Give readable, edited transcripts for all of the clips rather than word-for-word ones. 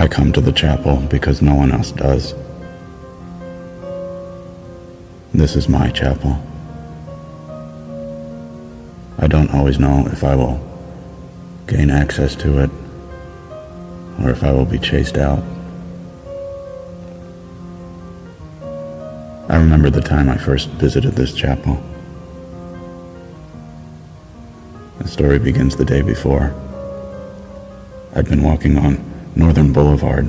I come to the chapel because no one else does. This is my chapel. I don't always know if I will gain access to it or if I will be chased out. I remember the time I first visited this chapel. The story begins the day before. I'd been walking on Northern Boulevard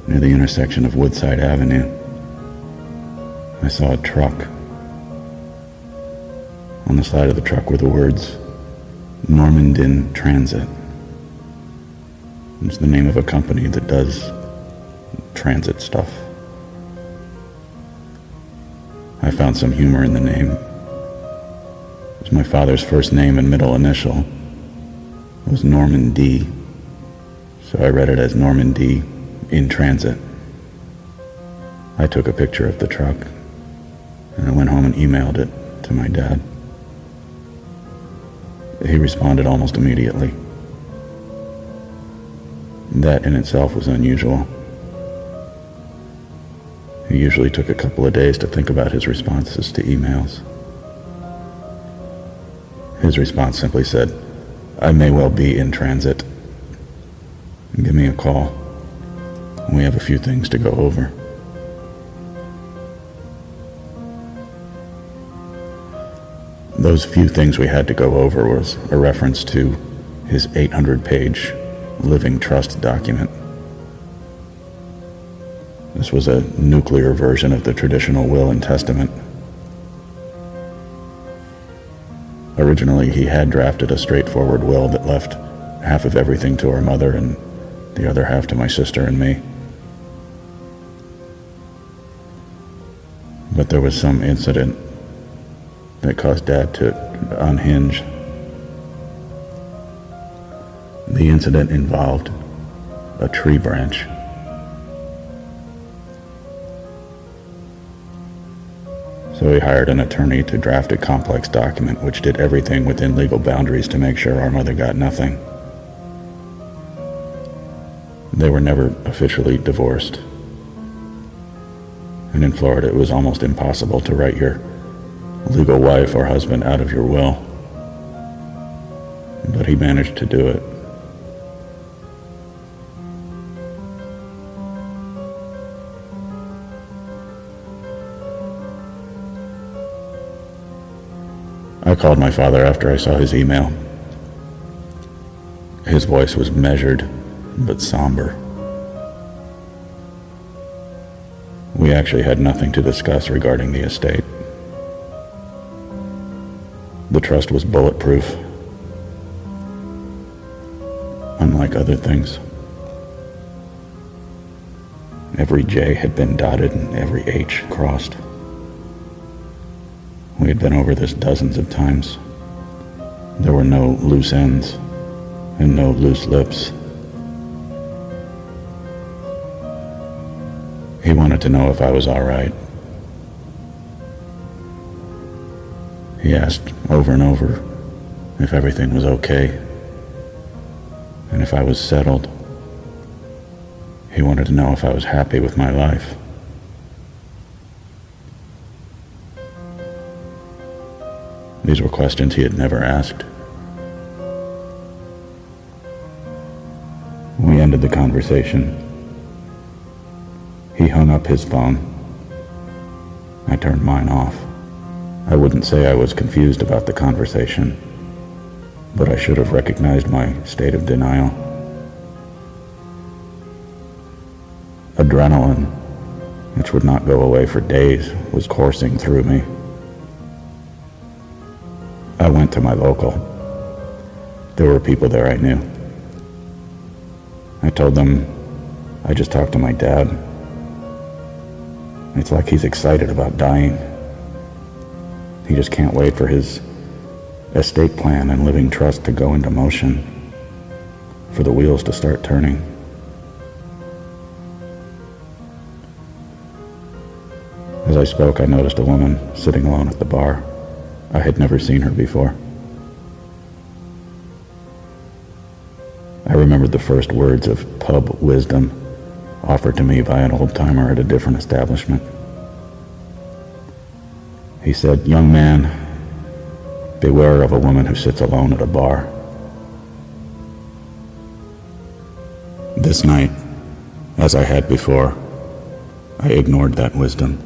near the intersection of Woodside Avenue. I saw a truck. On the side of the truck were the words, Normandin Transit. It's the name of a company that does transit stuff. I found some humor in the name. It was my father's first name and middle initial. It was Norman D. So I read it as Norman D. in transit. I took a picture of the truck and I went home and emailed it to my dad. He responded almost immediately. That in itself was unusual. He usually took a couple of days to think about his responses to emails. His response simply said, "I may well be in transit. Give me a call. We have a few things to go over." Those few things we had to go over was a reference to his 800-page living trust document. This was a nuclear version of the traditional will and testament. Originally, he had drafted a straightforward will that left half of everything to our mother and the other half to my sister and me. But there was some incident that caused Dad to unhinge. The incident involved a tree branch. So he hired an attorney to draft a complex document which did everything within legal boundaries to make sure our mother got nothing. They were never officially divorced. And in Florida, it was almost impossible to write your legal wife or husband out of your will. But he managed to do it. I called my father after I saw his email. His voice was measured but somber. We actually had nothing to discuss regarding the estate. The trust was bulletproof, unlike other things. Every J had been dotted and every H crossed. We had been over this dozens of times. There were no loose ends and no loose lips. He wanted to know if I was all right. He asked over and over if everything was okay and if I was settled. He wanted to know if I was happy with my life. These were questions he had never asked. We ended the conversation. He hung up his phone. I turned mine off. I wouldn't say I was confused about the conversation, but I should have recognized my state of denial. Adrenaline, which would not go away for days, was coursing through me. I went to my local. There were people there I knew. I told them I just talked to my dad. It's like he's excited about dying. He just can't wait for his estate plan and living trust to go into motion, for the wheels to start turning. As I spoke, I noticed a woman sitting alone at the bar. I had never seen her before. I remembered the first words of pub wisdom offered to me by an old-timer at a different establishment. He said, "Young man, beware of a woman who sits alone at a bar." This night, as I had before, I ignored that wisdom.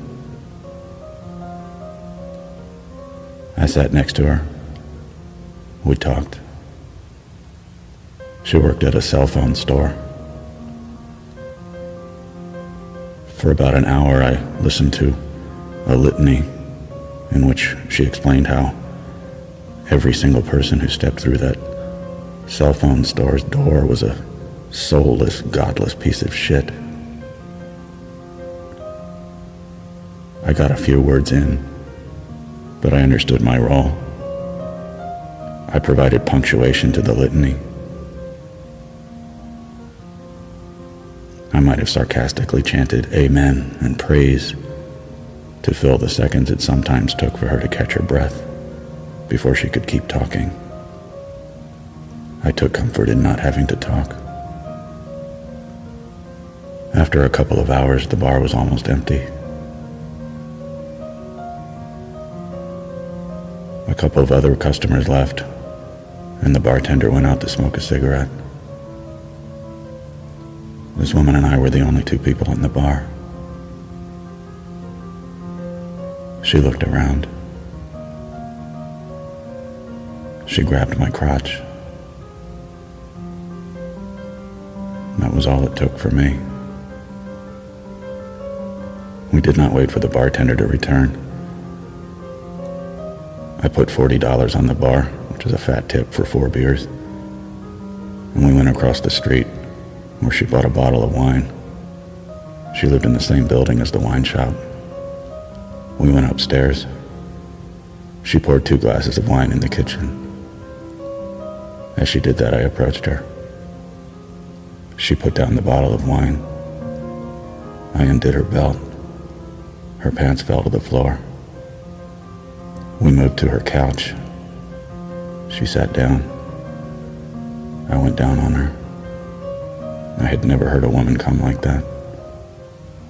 I sat next to her. We talked. She worked at a cell phone store. For about an hour, I listened to a litany in which she explained how every single person who stepped through that cell phone store's door was a soulless, godless piece of shit. I got a few words in, but I understood my role. I provided punctuation to the litany. I might have sarcastically chanted amen and praise to fill the seconds it sometimes took for her to catch her breath before she could keep talking. I took comfort in not having to talk. After a couple of hours, the bar was almost empty. A couple of other customers left, and the bartender went out to smoke a cigarette. This woman and I were the only two people in the bar. She looked around. She grabbed my crotch. That was all it took for me. We did not wait for the bartender to return. I put $40 on the bar, which was a fat tip for 4 beers, and we went across the street where she bought a bottle of wine. She lived in the same building as the wine shop. We went upstairs. She poured 2 glasses of wine in the kitchen. As she did that, I approached her. She put down the bottle of wine. I undid her belt. Her pants fell to the floor. We moved to her couch. She sat down. I went down on her. I had never heard a woman come like that.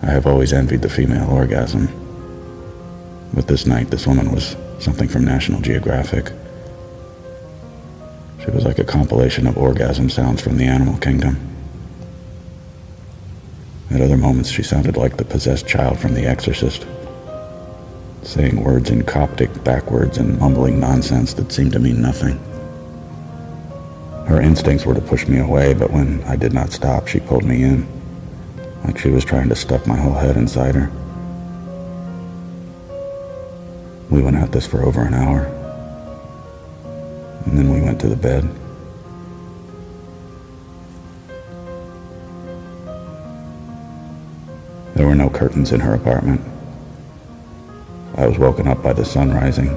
I have always envied the female orgasm. But this night, this woman was something from National Geographic. She was like a compilation of orgasm sounds from the animal kingdom. At other moments, she sounded like the possessed child from The Exorcist, saying words in Coptic backwards and mumbling nonsense that seemed to mean nothing. Her instincts were to push me away, but when I did not stop, she pulled me in, like she was trying to stuff my whole head inside her. We went at this for over an hour, and then we went to the bed. There were no curtains in her apartment. I was woken up by the sun rising.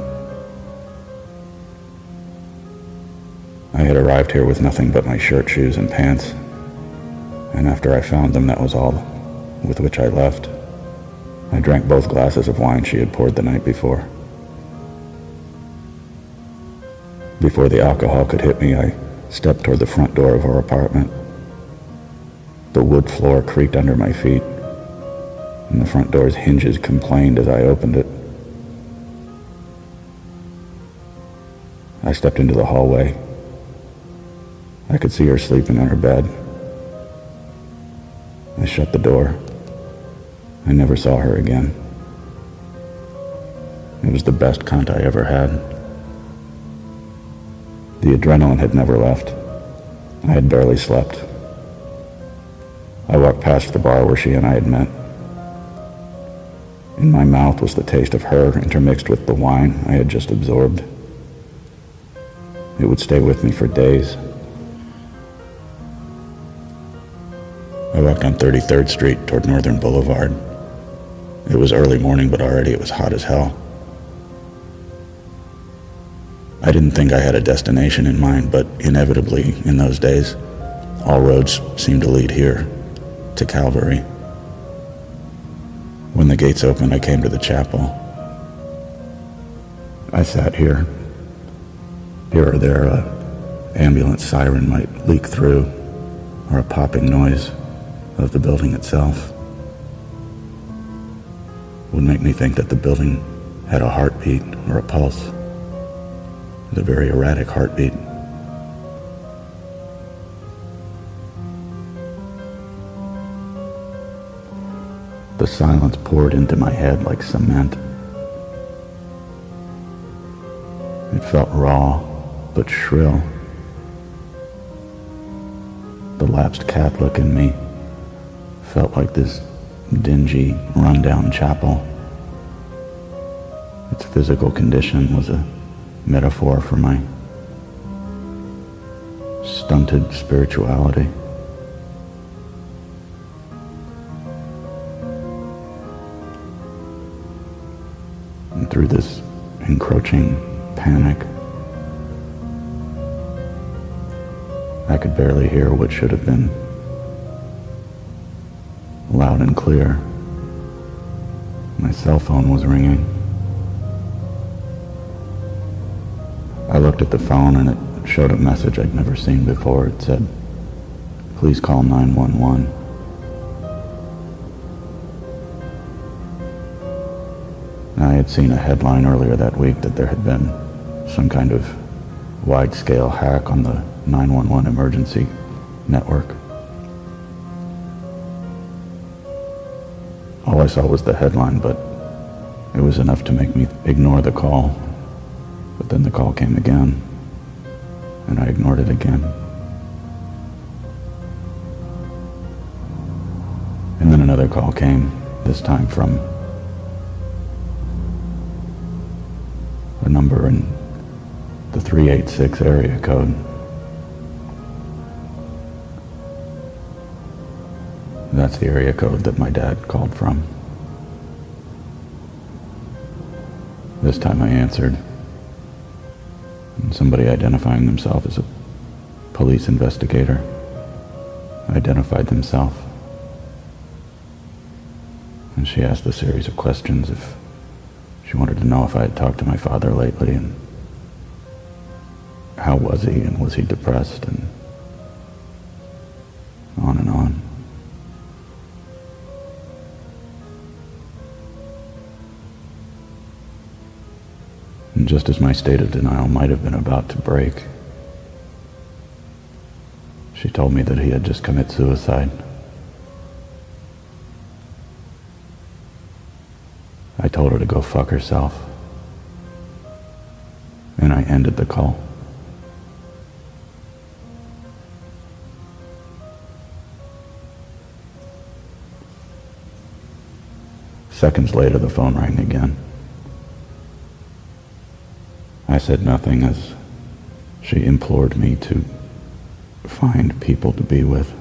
I had arrived here with nothing but my shirt, shoes, and pants, and after I found them, that was all with which I left. I drank both glasses of wine she had poured the night before. Before the alcohol could hit me, I stepped toward the front door of her apartment. The wood floor creaked under my feet, and the front door's hinges complained as I opened it. I stepped into the hallway. I could see her sleeping on her bed. I shut the door. I never saw her again. It was the best cunt I ever had. The adrenaline had never left. I had barely slept. I walked past the bar where she and I had met. In my mouth was the taste of her intermixed with the wine I had just absorbed. It would stay with me for days. I walked on 33rd Street toward Northern Boulevard. It was early morning, but already it was hot as hell. I didn't think I had a destination in mind, but inevitably, in those days, all roads seemed to lead here, to Calvary. When the gates opened, I came to the chapel. I sat here. Here or there, an ambulance siren might leak through, or a popping noise, of the building itself would make me think that the building had a heartbeat or a pulse, a very erratic heartbeat. The silence poured into my head like cement. It felt raw, but shrill. The lapsed Catholic in me felt like this dingy, run-down chapel. Its physical condition was a metaphor for my stunted spirituality. And through this encroaching panic, I could barely hear what should have been loud and clear. My cell phone was ringing. I looked at the phone and it showed a message I'd never seen before. It said, "Please call 911. I had seen a headline earlier that week that there had been some kind of wide-scale hack on the 911 emergency network. All I saw was the headline, but it was enough to make me ignore the call. But then the call came again, and I ignored it again. And then another call came, this time from a number in the 386 area code. That's the area code that my dad called from. This time I answered, and somebody identifying themselves as a police investigator identified themselves. And she asked a series of questions. If she wanted to know if I had talked to my father lately, and how was he, and was he depressed, and on and on. And just as my state of denial might have been about to break, she told me that he had just committed suicide. I told her to go fuck herself, and I ended the call. Seconds later, the phone rang again. I said nothing as she implored me to find people to be with,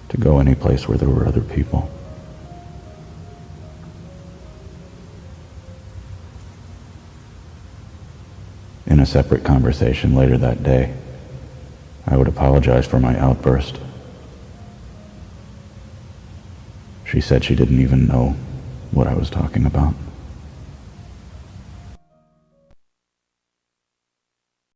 to go any place where there were other people. In a separate conversation later that day, I would apologize for my outburst. She said she didn't even know what I was talking about.